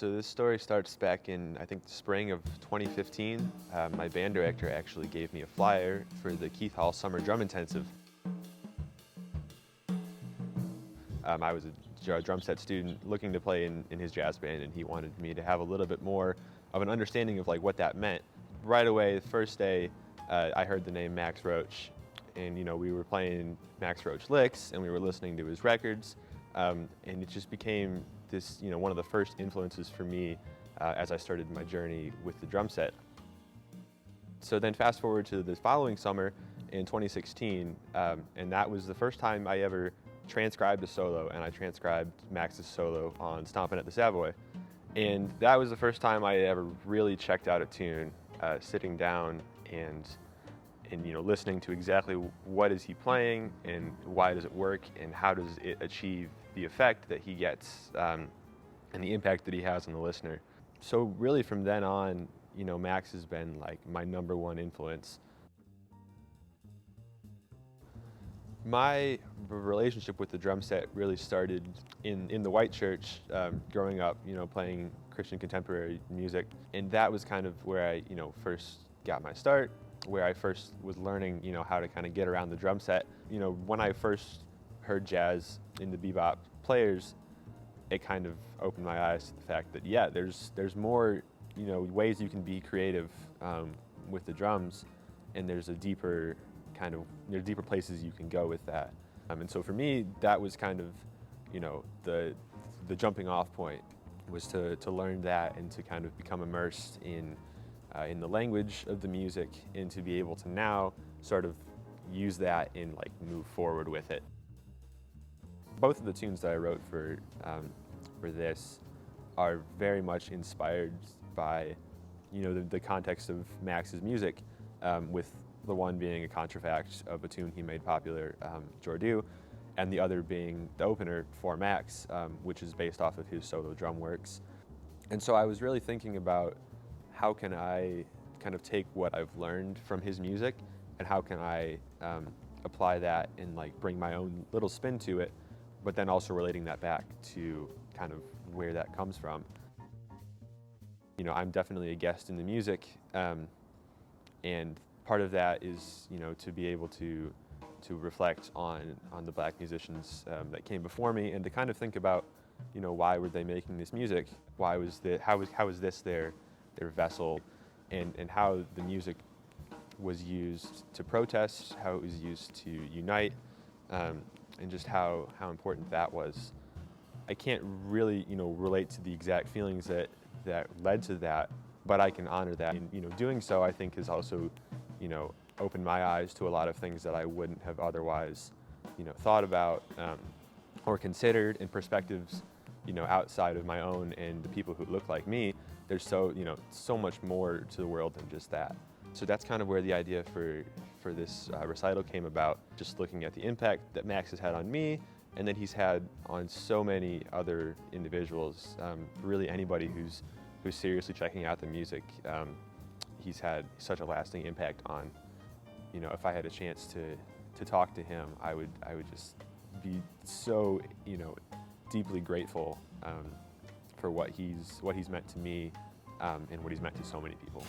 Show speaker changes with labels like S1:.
S1: So this story starts back in, I think, the spring of 2015. My band director actually gave me a flyer for the Keith Hall Summer Drum Intensive. I was a drum set student looking to play in his jazz band, and he wanted me to have a little bit more of an understanding of like what that meant. Right away, the first day, I heard the name Max Roach, and we were playing Max Roach licks, and we were listening to his records, and it just became this, one of the first influences for me as I started my journey with the drum set. So then fast forward to this following summer in 2016, and that was the first time I ever transcribed a solo, and I transcribed Max's solo on Stompin' at the Savoy. And that was the first time I ever really checked out a tune, sitting down and listening to exactly what is he playing and why does it work and how does it achieve the effect that he gets and the impact that he has on the listener. So really from then on, Max has been like my number one influence. My relationship with the drum set really started in the white church, growing up, playing Christian contemporary music. And that was kind of where I, first got my start, where I first was learning, how to kind of get around the drum set. When I first heard jazz in the bebop players, it kind of opened my eyes to the fact that, yeah, there's more, ways you can be creative with the drums, and there's deeper places you can go with that. And so for me, that was kind of, the jumping off point was to learn that and to kind of become immersed in the language of the music and to be able to now sort of use that and like move forward with it. Both of the tunes that I wrote for this are very much inspired by, the context of Max's music, with the one being a contrafact of a tune he made popular, Jordu, and the other being the opener for Max, which is based off of his solo drum works. And so I was really thinking about how can I kind of take what I've learned from his music and how can I apply that and like bring my own little spin to it, but then also relating that back to kind of where that comes from. I'm definitely a guest in the music, and part of that is, to be able to reflect on the black musicians that came before me, and to kind of think about, why were they making this music? How was this their vessel, and how the music was used to protest, how it was used to unite, and just how important that was. I can't really, relate to the exact feelings that led to that, but I can honor that. And, doing so, I think, has also, opened my eyes to a lot of things that I wouldn't have otherwise, thought about or considered, in perspectives, outside of my own and the people who look like me. There's so much more to the world than just that. So that's kind of where the idea for this recital came about, just looking at the impact that Max has had on me and that he's had on so many other individuals, really anybody who's seriously checking out the music. He's had such a lasting impact on, if I had a chance to talk to him, I would just be so, deeply grateful for what he's meant to me and what he's meant to so many people.